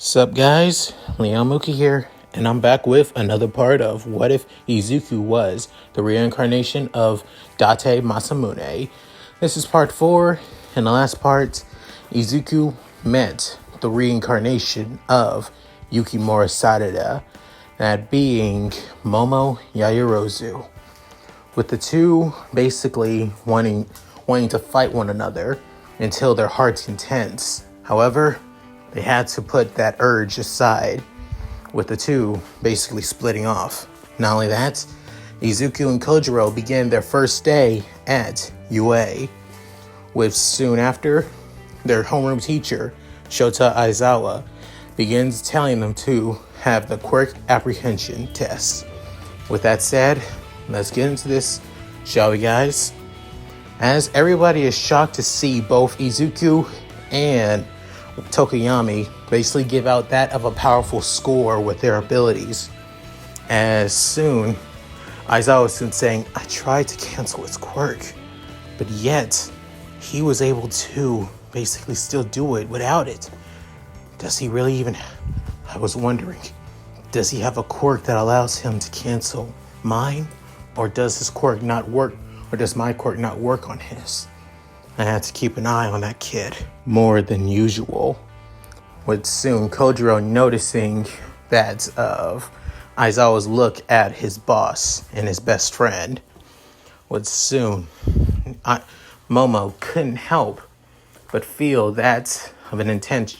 Sup guys, Mooky here, and I'm back with another part of What If Izuku Was the Reincarnation of Date Masamune. This is part 4. In the last part, Izuku met the reincarnation of Yukimura Sarada, that being Momo Yaoyorozu, with the two basically wanting to fight one another until their hearts content. However, they had to put that urge aside, with the two basically splitting off. Not only that, Izuku and Kojiro began their first day at UA, with soon after, their homeroom teacher, Shota Aizawa, begins telling them to have the quirk apprehension test. With that said, let's get into this, shall we guys? As everybody is shocked to see both Izuku and Tokoyami basically give out that of a powerful score with their abilities. As soon, Aizawa was soon saying, I tried to cancel his quirk, but yet he was able to basically still do it without it. Does he really even, I was wondering, does he have a quirk that allows him to cancel mine? Or does his quirk not work, or does my quirk not work on his? I had to keep an eye on that kid more than usual. With soon Kojiro noticing that of Aizawa's look at his boss and his best friend. With soon Momo couldn't help but feel that of an intense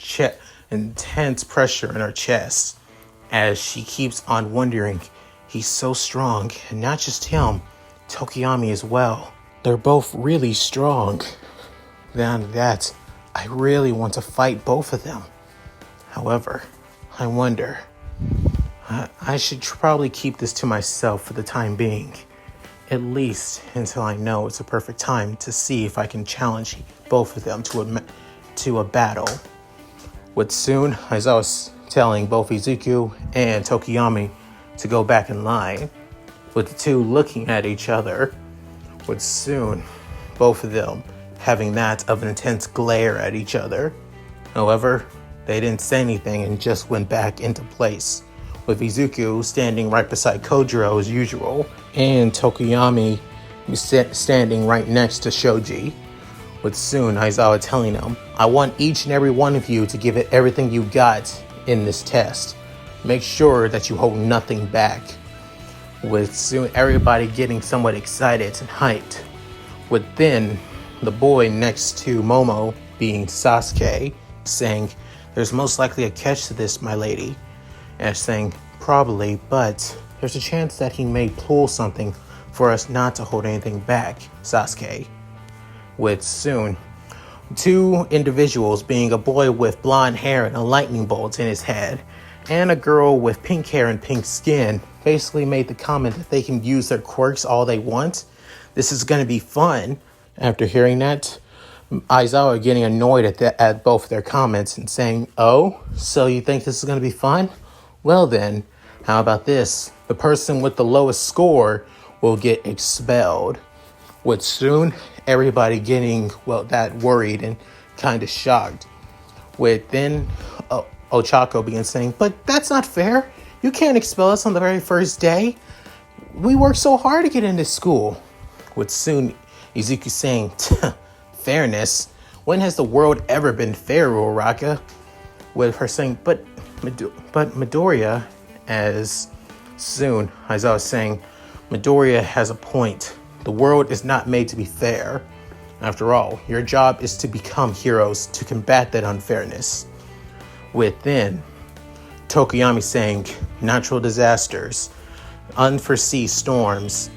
pressure in her chest, as she keeps on wondering, he's so strong, and not just him, Tokoyami as well. They're both really strong. Than that, I really want to fight both of them. However, I wonder, I should probably keep this to myself for the time being, at least until I know it's a perfect time to see if I can challenge both of them to a battle. With soon, as I was telling both Izuku and Tokoyami to go back in line, with the two looking at each other, with soon both of them having that of an intense glare at each other. However, they didn't say anything and just went back into place, with Izuku standing right beside Kojiro as usual, and Tokoyami standing right next to Shoji, with soon Aizawa telling him, I want each and every one of you to give it everything you got in this test. Make sure that you hold nothing back. With soon everybody getting somewhat excited and hyped, with then the boy next to Momo, being Sasuke, saying, there's most likely a catch to this, my lady. And saying, probably, but there's a chance that he may pull something for us not to hold anything back, Sasuke. With soon, two individuals, being a boy with blonde hair and a lightning bolt in his head, and a girl with pink hair and pink skin, basically made the comment that they can use their quirks all they want. This is going to be fun. After hearing that, Aizawa getting annoyed at both their comments and saying, oh, so you think this is going to be fun? Well then, how about this? The person with the lowest score will get expelled. With soon everybody getting, that worried and kind of shocked. With then Ochako began saying, but that's not fair. You can't expel us on the very first day. We worked so hard to get into school. With soon Izuku saying, fairness? When has the world ever been fair, Uraraka? With her saying, but Midoriya, as soon Aizawa saying, Midoriya has a point. The world is not made to be fair. After all, your job is to become heroes to combat that unfairness. With then Tokoyami saying, natural disasters, unforeseen storms,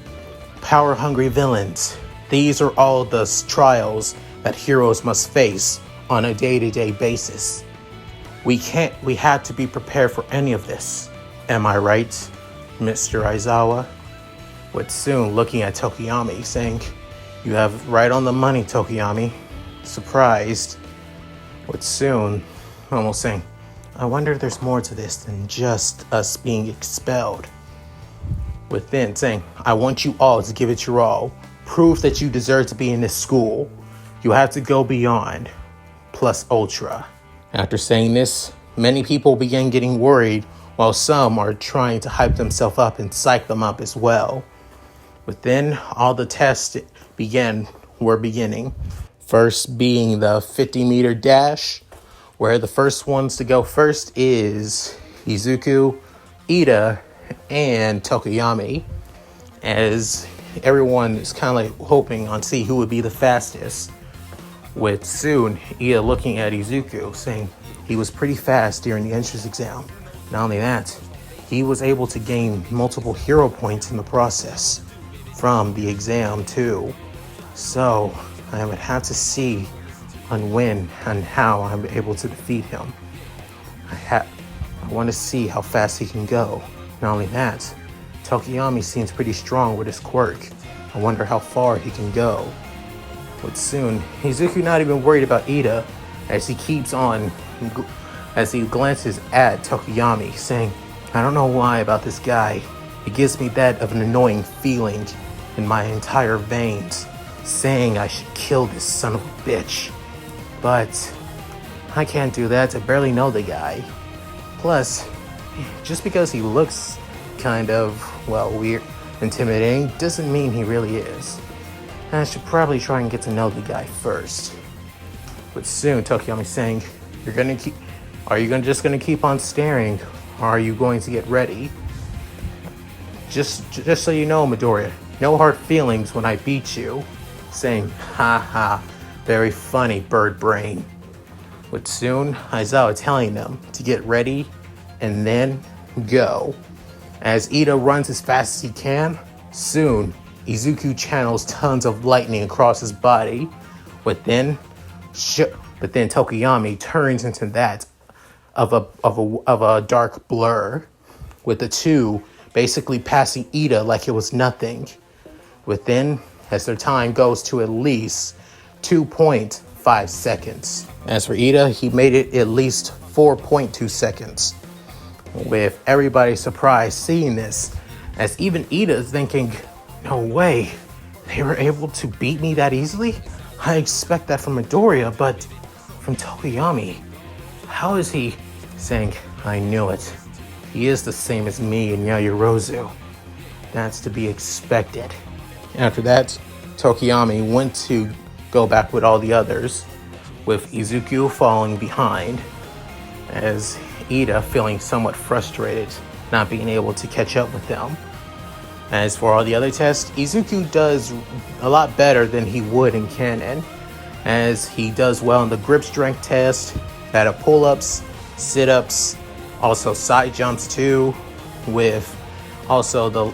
power-hungry villains. These are all the trials that heroes must face on a day-to-day basis. We have to be prepared for any of this. Am I right, Mr. Aizawa? With soon looking at Tokoyami saying, you have right on the money, Tokoyami. Surprised. With soon almost saying, I wonder if there's more to this than just us being expelled. With then saying, I want you all to give it your all. Prove that you deserve to be in this school. You have to go beyond. Plus ultra. After saying this, many people begin getting worried, while some are trying to hype themselves up and psych them up as well. But then all the tests were beginning. First being the 50-meter dash, where the first ones to go first is Izuku, Ida, and Tokoyami, as everyone is kind of like hoping on see who would be the fastest, with soon Ida looking at Izuku saying he was pretty fast during the entrance exam. Not only that, he was able to gain multiple hero points in the process from the exam too. So I would have to see on when and how I'm able to defeat him. I want to see how fast he can go. Not only that, Tokoyami seems pretty strong with his quirk. I wonder how far he can go. But soon, Izuku not even worried about Ida as he glances at Tokoyami, saying, I don't know why about this guy. It gives me that of an annoying feeling in my entire veins, saying I should kill this son of a bitch. But I can't do that. I barely know the guy. Plus, just because he looks kind of, weird, intimidating, doesn't mean he really is. And I should probably try and get to know the guy first. But soon, Tokoyami saying, are you just gonna keep on staring, or are you going to get ready? Just so you know, Midoriya, no hard feelings when I beat you. Saying, ha ha, very funny, bird brain. But soon, Aizawa telling them to get ready and then go. As Ida runs as fast as he can, soon Izuku channels tons of lightning across his body. But then Tokoyami turns into that of a dark blur, with the two basically passing Ida like it was nothing. But then, as their time goes to at least 2.5 seconds. As for Ida, he made it at least 4.2 seconds. With everybody surprised seeing this, as even Ida is thinking, no way, they were able to beat me that easily? I expect that from Midoriya, but from Tokoyami, how is he? Saying, I knew it. He is the same as me and Yaoyorozu. That's to be expected. After that, Tokoyami went to go back with all the others, with Izuku falling behind, as Ida feeling somewhat frustrated, not being able to catch up with them. As for all the other tests, Izuku does a lot better than he would in canon, as he does well in the grip strength test, that of pull-ups, sit-ups, also side jumps too, with also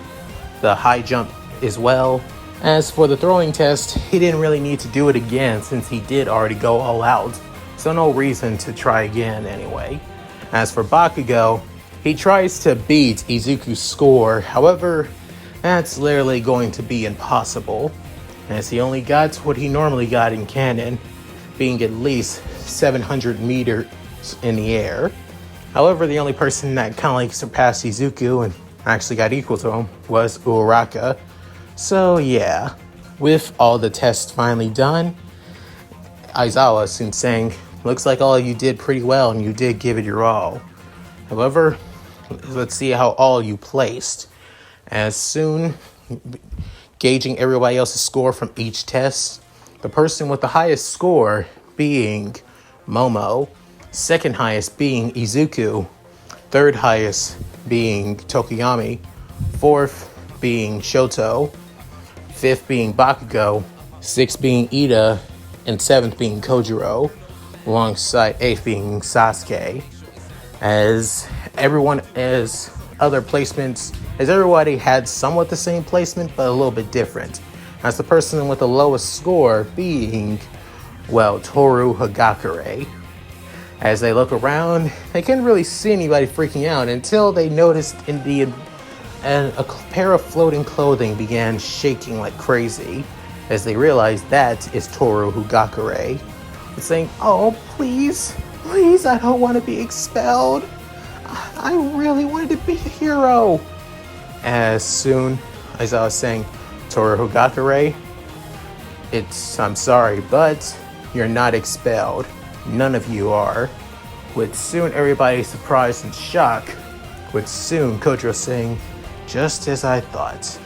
the high jump as well. As for the throwing test, he didn't really need to do it again since he did already go all out, so no reason to try again anyway. As for Bakugo, he tries to beat Izuku's score, however, that's literally going to be impossible, as he only got what he normally got in canon, being at least 700 meters in the air. However, the only person that kind of like surpassed Izuku and actually got equal to him was Uraraka. So yeah, with all the tests finally done, Aizawa soon saying, looks like all you did pretty well and you did give it your all. However, let's see how all you placed. As soon, gauging everybody else's score from each test, the person with the highest score being Momo, second highest being Izuku, third highest being Tokoyami, fourth being Shoto, fifth being Bakugo, sixth being Ida, and seventh being Kojiro, alongside eighth being Sasuke. As everybody had somewhat the same placement, but a little bit different. As the person with the lowest score being, Toru Hagakure. As they look around, they can't really see anybody freaking out until they noticed a pair of floating clothing began shaking like crazy, as they realized that is Toru Hagakure. Saying, oh, please, I don't want to be expelled. I really wanted to be a hero. As soon as I was saying, Toru Hagakure, I'm sorry, but you're not expelled. None of you are. with soon everybody surprised and shocked, with soon Kojiro saying, just as I thought.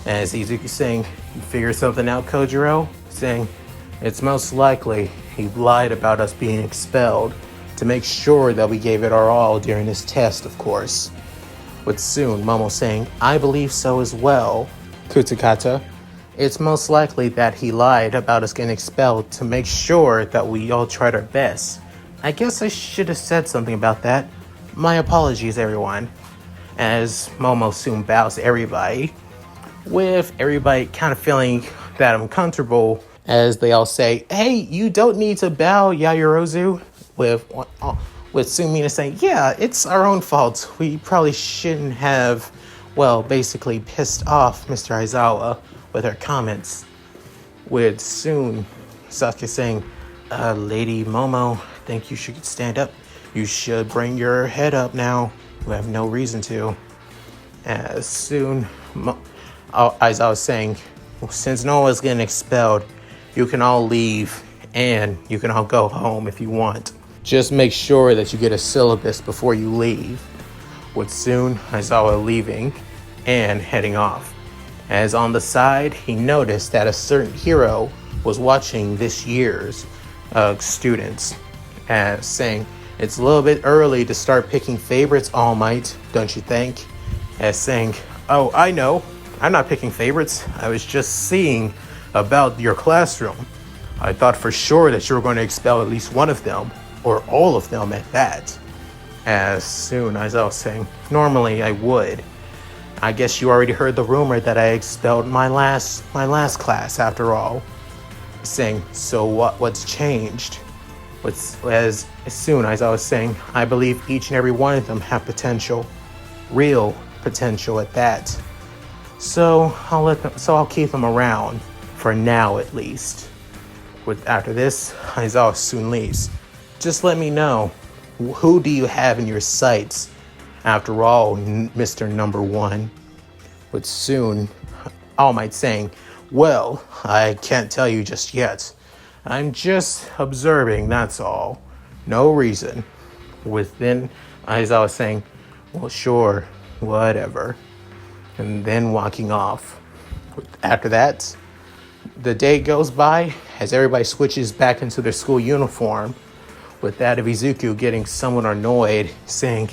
As Izuku saying, you figure something out, Kojiro? Saying, it's most likely he lied about us being expelled to make sure that we gave it our all during this test, of course. With soon Momo saying, I believe so as well, Kutakata. It's most likely that he lied about us getting expelled to make sure that we all tried our best. I guess I should have said something about that. My apologies, everyone. As Momo soon bows to everybody, with everybody kind of feeling that uncomfortable as they all say, hey, you don't need to bow, Yaoyorozu, with Sumina saying, yeah, it's our own fault. We probably shouldn't have, basically pissed off Mr. Aizawa with her comments. With soon Sasuke saying, Lady Momo, I think you should stand up. You should bring your head up now. You have no reason to. As soon Aizawa saying, since no one's getting expelled, you can all leave and you can all go home if you want. Just make sure that you get a syllabus before you leave. With soon Aizawa leaving and heading off. As on the side, he noticed that a certain hero was watching this year's students, as saying, it's a little bit early to start picking favorites, All Might, don't you think? As saying, oh, I know, I'm not picking favorites. I was just seeing about your classroom. I thought for sure that you were going to expel at least one of them, or all of them at that. As soon as I was saying, normally I would. I guess you already heard the rumor that I expelled my last class after all. Saying, so what's changed? As soon as I was saying, I believe each and every one of them have potential. Real potential at that. So I'll keep them around. For now at least. After this, Aizawa soon leaves. Just let me know. Who do you have in your sights? After all, Mr. Number One. With soon, All Might saying, well, I can't tell you just yet. I'm just observing, that's all. No reason. Within, Aizawa saying, well, sure, whatever. And then walking off. After that, the day goes by as everybody switches back into their school uniform. With that of Izuku getting somewhat annoyed, saying,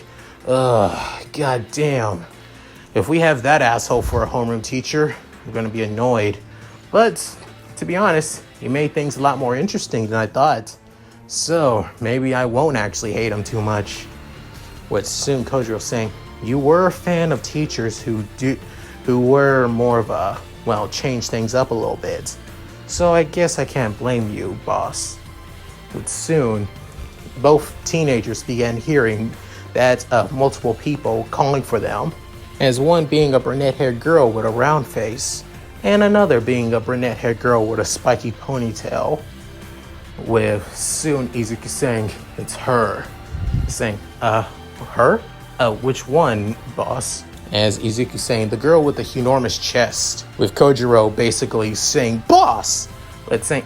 ugh, goddamn. If we have that asshole for a homeroom teacher, I'm gonna be annoyed. But, to be honest, he made things a lot more interesting than I thought. So, maybe I won't actually hate him too much. With soon Kojiro saying, you were a fan of teachers who were more of a, change things up a little bit. So I guess I can't blame you, boss. With soon, both teenagers began hearing that multiple people calling for them, as one being a brunette-haired girl with a round face, and another being a brunette-haired girl with a spiky ponytail. With soon Izuku saying, it's her. Saying, her? Which one, boss? As Izuku saying, the girl with the enormous chest. With Kojiro basically saying, boss! But saying,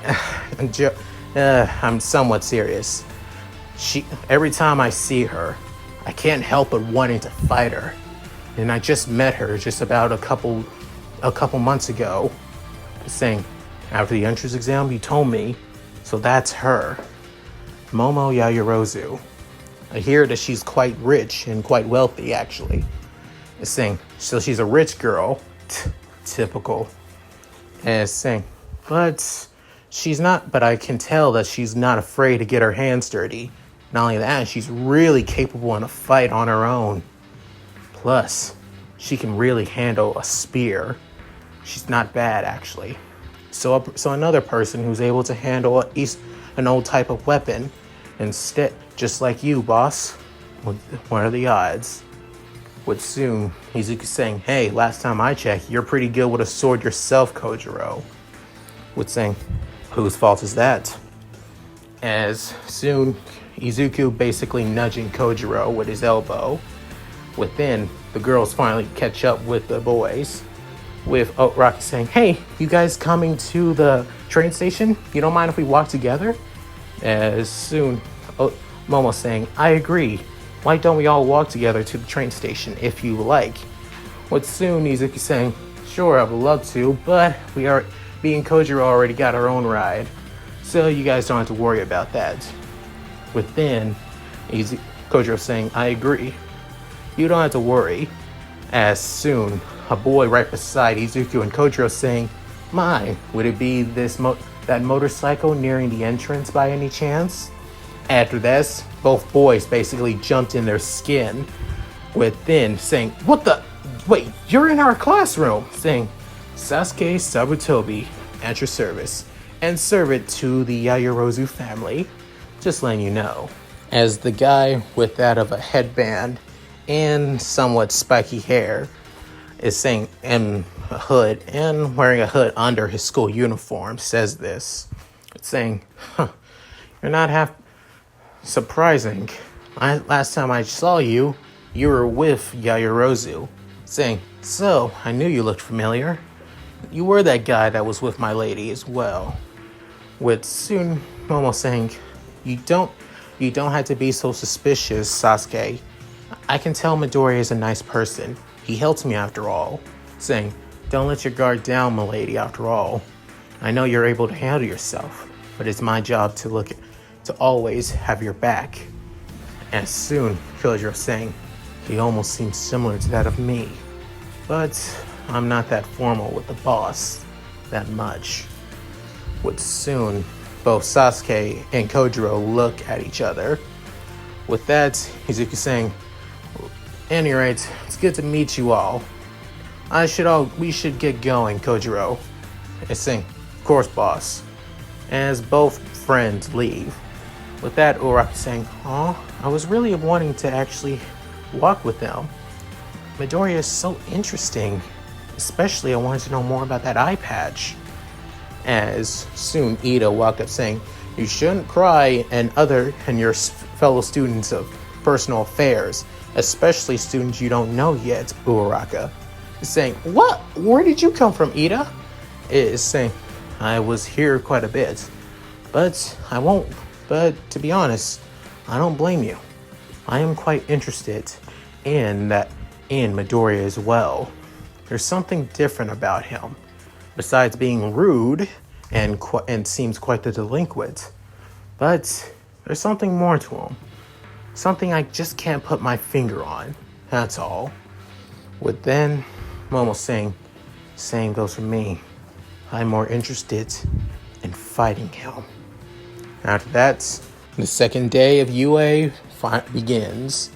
I'm somewhat serious. Every time I see her, I can't help but wanting to fight her. And I just met her just about a couple months ago. Saying, after the entrance exam, you told me. So that's her. Momo Yaoyorozu. I hear that she's quite rich and quite wealthy, actually. Saying, so she's a rich girl. Typical. And saying, but I can tell that she's not afraid to get her hands dirty. Not only that, she's really capable in a fight on her own. Plus, she can really handle a spear. She's not bad, actually. So another person who's able to handle an old type of weapon, instead, just like you, boss. What are the odds? With soon, Izuku saying, hey, last time I checked, you're pretty good with a sword yourself, Kojiro. With saying, whose fault is that? As soon, Izuku basically nudging Kojiro with his elbow. Within, the girls finally catch up with the boys. With Rocky saying, hey, you guys coming to the train station? You don't mind if we walk together? As soon, Momo saying, I agree. Why don't we all walk together to the train station if you like? With soon Izuku saying, sure, I would love to, but me and Kojiro already got our own ride, so you guys don't have to worry about that. Within, Kojiro saying, I agree. You don't have to worry. As soon, a boy right beside Izuku and Kojiro saying, my, would it be that motorcycle nearing the entrance by any chance? After this, both boys basically jumped in their skin. Within, saying, what the? Wait, you're in our classroom! Saying, Sasuke Sabutobi, at your service, and serve it to the Yaoyorozu family. Just letting you know. As the guy with that of a headband and somewhat spiky hair is saying, and a hood, and wearing a hood under his school uniform, says this. It's saying, you're not half surprising. Last time I saw you, you were with Yaoyorozu. Saying, so, I knew you looked familiar. You were that guy that was with my lady as well. With soon Momo saying, you don't have to be so suspicious, Sasuke. I can tell Midoriya is a nice person. He helped me after all. Saying, don't let your guard down, milady, after all. I know you're able to handle yourself, but it's my job to always have your back. And soon, Kojiro saying, he almost seems similar to that of me. But I'm not that formal with the boss that much. With soon, both Sasuke and Kojiro look at each other. With that, Izuku saying, at any rate, it's good to meet you all. We should get going, Kojiro. And saying, of course, boss. As both friends leave. With that, Uraraka saying, I was really wanting to actually walk with them. Midoriya is so interesting. Especially, I wanted to know more about that eye patch. As soon Ida walked up saying, you shouldn't cry and your fellow students of personal affairs, especially students you don't know yet, Uraraka. Is saying, what? Where did you come from, Ida? Is saying, I was here quite a bit. But to be honest, I don't blame you. I am quite interested in Midoriya as well. There's something different about him. Besides being rude and seems quite the delinquent. But there's something more to him. Something I just can't put my finger on. That's all. With then, Momo saying, same goes for me. I'm more interested in fighting him. After that, the second day of UA begins.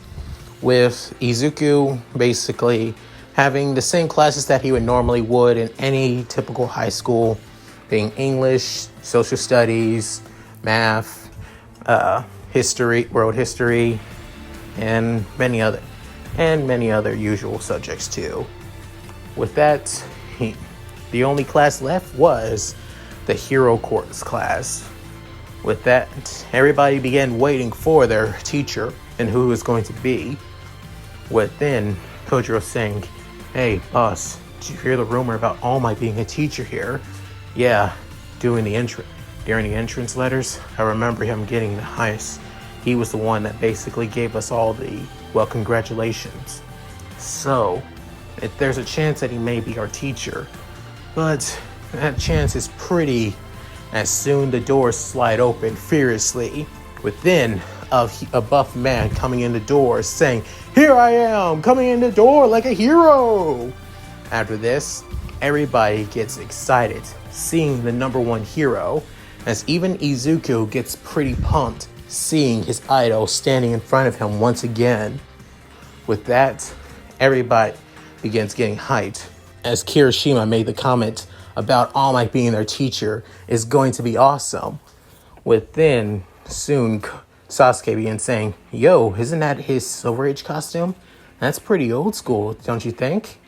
With Izuku basically having the same classes that he normally would in any typical high school, being English, social studies, math, history, world history, and many other usual subjects too. With that, the only class left was the Hero Course class. With that, everybody began waiting for their teacher and who it was going to be. With then Kojiro saying, hey, boss, did you hear the rumor about All Might being a teacher here? Yeah, during the entrance letters, I remember him getting the highest. He was the one that basically gave us all the, well, congratulations. So, there's a chance that he may be our teacher, but that chance is pretty. As soon the doors slide open furiously, within a buff man coming in the door saying, here I am, coming in the door like a hero. After this, everybody gets excited seeing the number one hero, as even Izuku gets pretty pumped seeing his idol standing in front of him once again. With that, everybody begins getting hyped, as Kirishima made the comment about All Might being their teacher is going to be awesome. Within, soon Sasuke began saying, yo, isn't that his Silver Age costume? That's pretty old school, don't you think?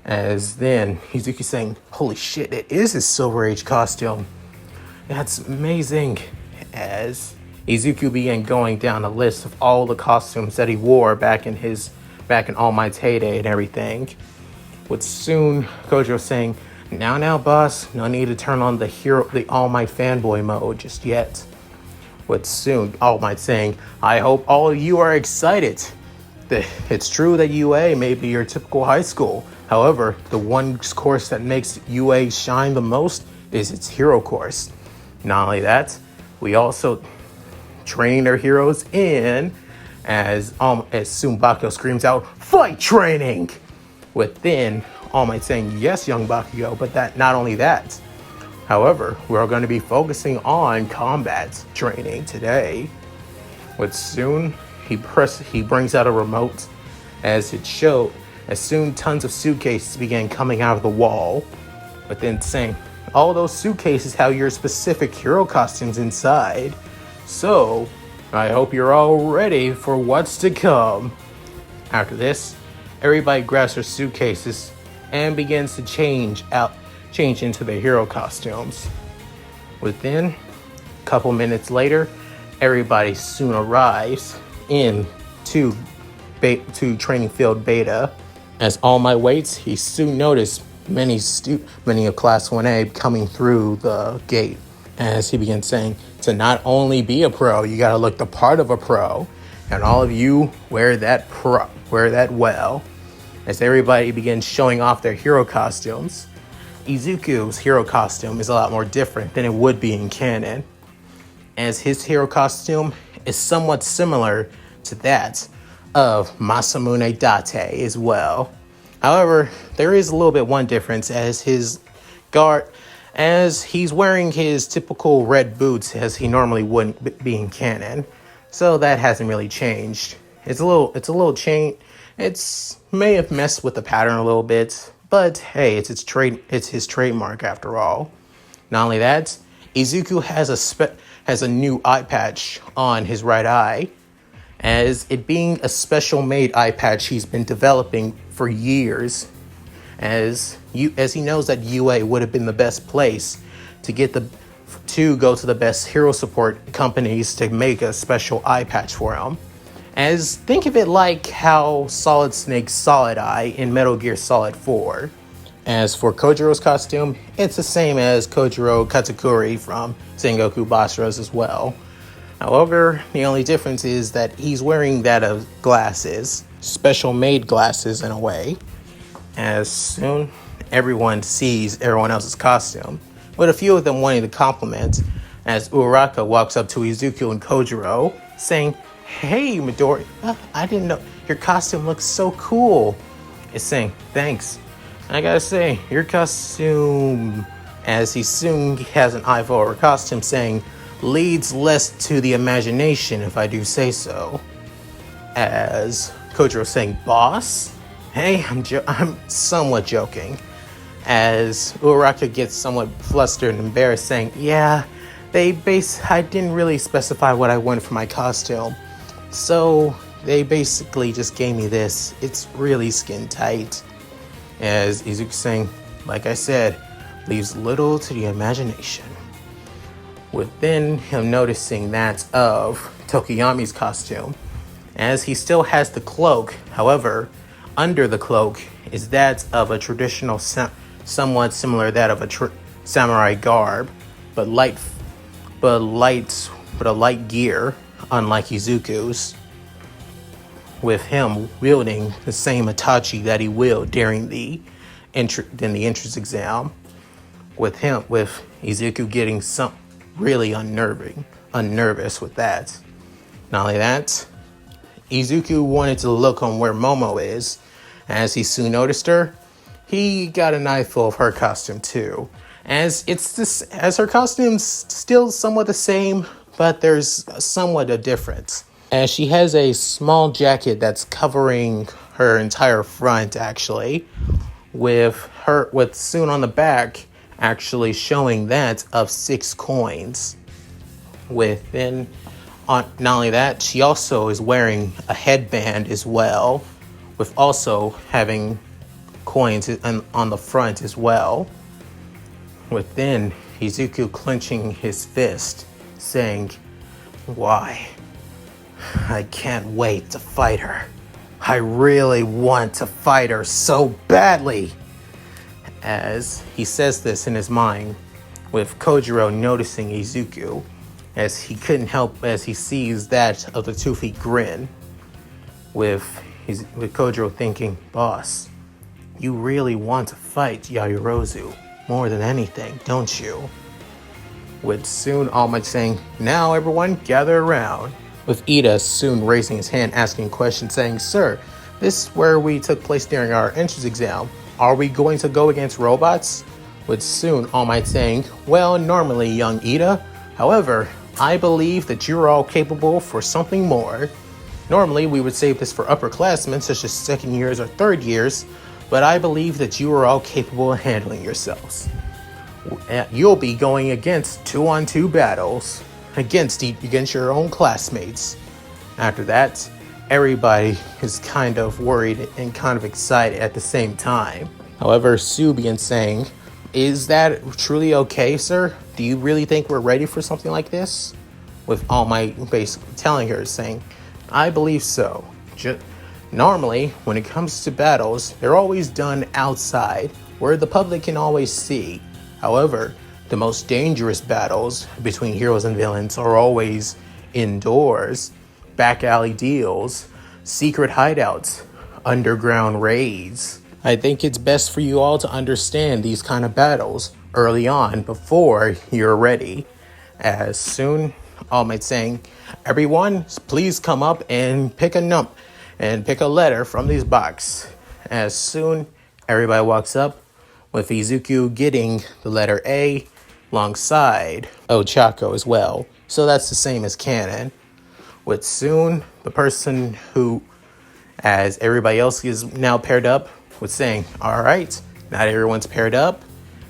As then Izuku saying, holy shit, it is his Silver Age costume. That's amazing. As Izuku began going down a list of all the costumes that he wore back in All Might's heyday and everything. With soon Kojiro saying, now, boss, no need to turn on the All Might fanboy mode just yet. with soon All Might saying, I hope all of you are excited. It's true that UA may be your typical high school. However, the one course that makes UA shine the most is its hero course. Not only that, we also train our heroes in as soon Bakugo screams out, fight training! Within All Might saying, yes, young Bakugo, but that not only that. However, we're going to be focusing on combat training today. With soon, he brings out a remote as it showed. As soon tons of suitcases began coming out of the wall. But then saying, all those suitcases have your specific hero costumes inside. So, I hope you're all ready for what's to come. After this, everybody grabs their suitcases and begins to change into their hero costumes. Within a couple minutes later, everybody soon arrives to training field beta. As All Might waits, he soon noticed many of Class 1A coming through the gate. As he begins saying, to not only be a pro, you gotta look the part of a pro. And all of you wear that well. As everybody begins showing off their hero costumes, Izuku's hero costume is a lot more different than it would be in canon, as his hero costume is somewhat similar to that of Masamune Date as well. However, there is a little bit one difference as he's wearing his typical red boots as he normally wouldn't be in canon. So that hasn't really changed. It's a little change. It's may have messed with the pattern a little bit, but hey, it's his trademark after all. Not only that, Izuku has a new eye patch on his right eye, as it being a special made eye patch he's been developing for years, as he knows that UA would have been the best place to go to the best hero support companies to make a special eye patch for him. As think of it like how Solid Snake's Solid Eye in Metal Gear Solid 4. As for Kojiro's costume, it's the same as Kojiro Katakuri from Sengoku Basara's as well. However, the only difference is that he's wearing that of glasses, special made glasses in a way. As soon everyone sees everyone else's costume, with a few of them wanting to compliment, as Uraraka walks up to Izuku and Kojiro, saying, hey, Midori, I didn't know, your costume looks so cool. It's saying, thanks. I gotta say, your costume, as he soon has an eye for her costume, saying, leads less to the imagination, if I do say so. As Kojiro saying, boss? Hey, I'm somewhat joking. As Uraraka gets somewhat flustered and embarrassed, saying, yeah, I didn't really specify what I wanted for my costume. So they basically just gave me this. It's really skin tight. As Izuku saying, like I said, leaves little to the imagination. Within him noticing that of Tokiyami's costume, as he still has the cloak. However, under the cloak is that of a traditional, somewhat similar that of a samurai garb, but a light gear, unlike Izuku's. With him wielding the same Itachi that he wielded during the entrance exam. With Izuku getting some really unnervous with that. Not only that, Izuku wanted to look on where Momo is. As he soon noticed her, he got an eyeful of her costume too. As her costume's still somewhat the same, but there's somewhat a difference. As she has a small jacket that's covering her entire front, actually, with soon on the back actually showing that of 6 coins. Not only that, she also is wearing a headband as well, with also having coins on the front as well. Within, Izuku clenching his fist, saying, why? I can't wait to fight her. I really want to fight her so badly. As he says this in his mind, with Kojiro noticing Izuku, as he couldn't help as he sees that of the 2 feet grin, with Kojiro thinking, boss, you really want to fight Yaoyorozu more than anything, don't you? With soon All Might saying, now everyone gather around. With Ida soon raising his hand asking questions saying, sir, this is where we took place during our entrance exam. Are we going to go against robots? With soon All Might saying, well, normally, young Ida. However, I believe that you're all capable for something more. Normally, we would save this for upperclassmen such as second years or third years, but I believe that you are all capable of handling yourselves. You'll be going against 2-on-2 battles against your own classmates. After that, everybody is kind of worried and kind of excited at the same time. However, Sue begins saying, is that truly okay, sir? Do you really think we're ready for something like this? With All Might basically telling her, saying, I believe so. Normally, when it comes to battles, they're always done outside, where the public can always see. However, the most dangerous battles between heroes and villains are always indoors, back alley deals, secret hideouts, underground raids. I think it's best for you all to understand these kind of battles early on before you're ready. As soon, All Might saying, everyone, please come up and pick a letter from this box. As soon, everybody walks up, with Izuku getting the letter A alongside Ochako as well. So that's the same as canon. With soon, the person who, as everybody else is now paired up, with saying, all right, not everyone's paired up,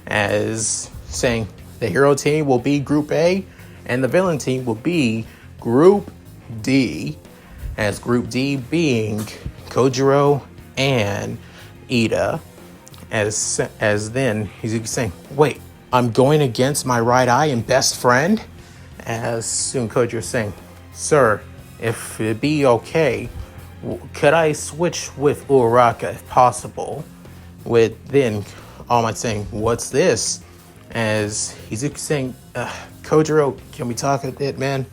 as saying the hero team will be Group A and the villain team will be Group D, as Group D being Kojiro and Ida. As then he's saying, wait, I'm going against my right eye and best friend? As soon Kojiro saying, sir, if it be okay, could I switch with Uraraka if possible? With then All Might saying, what's this? As he's saying, Kojiro, can we talk a bit, man?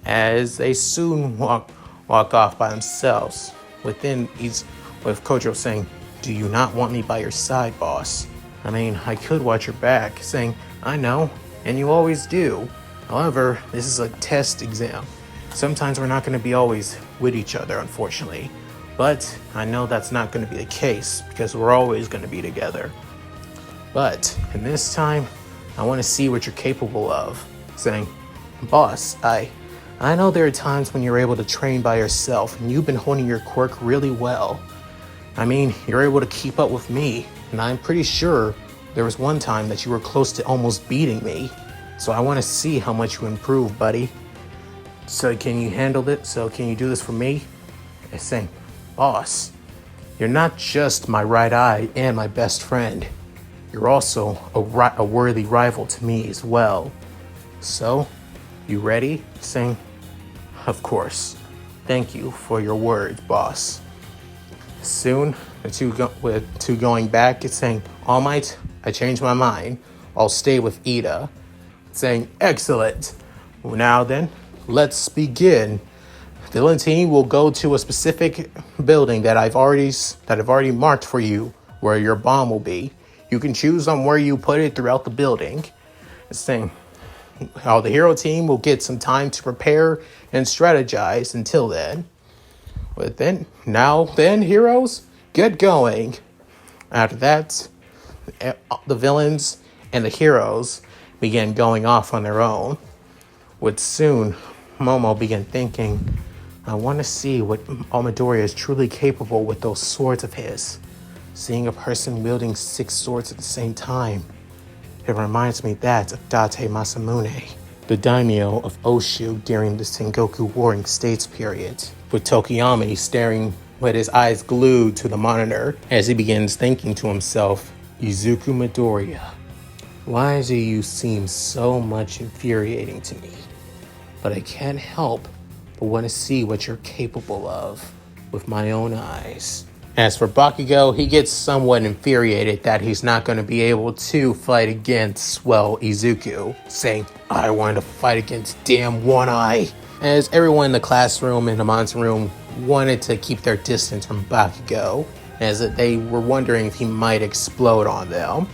As they soon walk off by themselves. With Kojiro saying, do you not want me by your side, boss? I mean, I could watch your back, saying, I know, and you always do. However, this is a test exam. Sometimes we're not going to be always with each other, unfortunately. But I know that's not going to be the case, because we're always going to be together. But in this time, I want to see what you're capable of. Saying, boss, I know there are times when you're able to train by yourself, and you've been honing your quirk really well. I mean, you're able to keep up with me, and I'm pretty sure there was one time that you were close to almost beating me. So I want to see how much you improve, buddy. So can you handle it? So can you do this for me? I'm saying, boss, you're not just my right eye and my best friend. You're also a worthy rival to me as well. So, you ready? Saying, of course. Thank you for your words, boss. Soon, the two going back, it's saying, All Might, I changed my mind. I'll stay with Ida. Saying, excellent. Well, now then, let's begin. The villain team will go to a specific building that I've already marked for you, where your bomb will be. You can choose on where you put it throughout the building. It's saying, how the hero team will get some time to prepare and strategize until then. But then, heroes, get going. After that, the villains and the heroes began going off on their own. With soon, Momo began thinking, I want to see what Midoriya is truly capable with those swords of his. Seeing a person wielding 6 swords at the same time, it reminds me that of Date Masamune, the daimyo of Oshu during the Sengoku Warring States period, with Tokiyami staring with his eyes glued to the monitor as he begins thinking to himself, Izuku Midoriya, why do you seem so much infuriating to me? But I can't help but want to see what you're capable of with my own eyes. As for Bakugo, he gets somewhat infuriated that he's not going to be able to fight against, well, Izuku, saying, I want to fight against damn One Eye. As everyone in the classroom and the monster room wanted to keep their distance from Bakugo, as they were wondering if he might explode on them.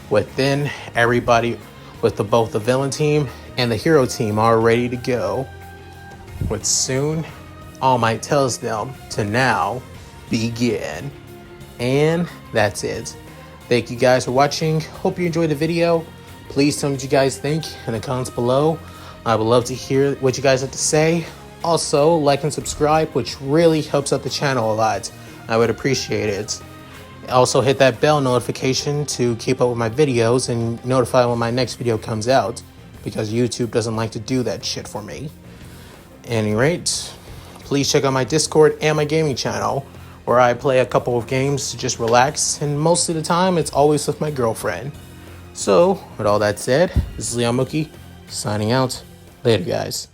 Within everybody, with both the villain team and the hero team are ready to go. With soon, All Might tells them to now begin. And that's it. Thank you guys for watching. Hope you enjoyed the video. Please tell me what you guys think in the comments below. I would love to hear what you guys have to say. Also, like and subscribe, which really helps out the channel a lot. I would appreciate it. Also, hit that bell notification to keep up with my videos and notify when my next video comes out, because YouTube doesn't like to do that shit for me. At any rate, please check out my Discord and my gaming channel, where I play a couple of games to just relax, and most of the time it's always with my girlfriend. So, with all that said, this is Mooky, signing out. Later, guys.